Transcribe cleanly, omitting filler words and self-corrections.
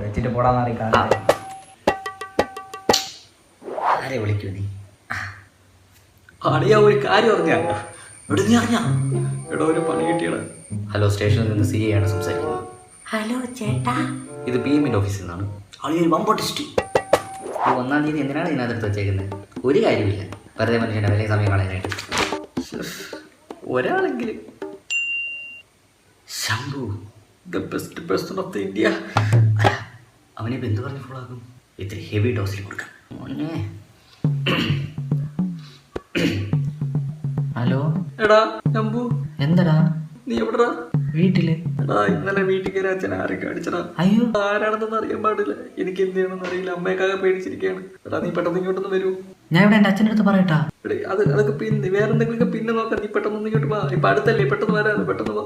വെച്ചിട്ട് പോടാൻ മാറി ആരെ വിളിക്കൂ നീ? ആടിയാ ഒരു കാര്യം അറിഞ്ഞ ഇവിടെ നീ അറിഞ്ഞ ഇവിടെ ഒരു പണി കിട്ടിയാണ്. ഹലോ, സ്റ്റേഷനിൽ നിന്ന് സി ആണ് സംസാരിക്കുന്നത്. ഹലോ ചേട്ടാ, ഇത് PM-ന്റെ ഓഫീസിൽ നിന്നാണ്. ആളിയൊരു വമ്പോട്ടിസ്റ്റ്. ഈ 1-ാം തീയതി എന്തിനാണ് ഇതിനകത്ത് വെച്ചേക്കുന്നത്? ഒരു കാര്യമില്ല, വെറുതെ മനുഷ്യൻ്റെ വില സമയം കളയാനായിട്ട്. ഒരാളെങ്കിലും Shambhu the best person of the India. അല്ല, അവനിപ്പോൾ എന്ത് പറഞ്ഞ് ഫോളോ ആക്കും? ഇത്തിരി ഹെവി ഡോസിൽ കൊടുക്കാം. മോനെ ഹലോ എടാ ശംഭു, എന്തടാ? നീ എവിടെടാ? വീട്ടില്. എടാ, ഇന്നലെ വീട്ടിൽ കയറി അച്ഛൻ ആരൊക്കെ അടിച്ചടാ. അയ്യോ, ആരാണെന്നൊന്നും അറിയാൻ പാടില്ല. എനിക്ക് എന്ത് ചെയ്യണമെന്ന് അറിയില്ല. അമ്മയൊക്കെ പേടിച്ചിരിക്കുകയാണ്. എടാ, നീ പെട്ടെന്ന് ഇങ്ങോട്ടൊന്ന് വരൂ. ഞാൻ ഇവിടെ എൻ്റെ അച്ഛൻ്റെ അടുത്ത് പറയട്ടാ. അതൊക്കെ പിന്നെ വേറെ എന്തെങ്കിലുമൊക്കെ പിന്നെ നോക്കാം. നീ പെട്ടെന്ന് ഇങ്ങോട്ട് വാ. ഇപ്പൊ അടുത്തല്ലേ, പെട്ടെന്ന് വരാതെ പെട്ടെന്ന് വാ.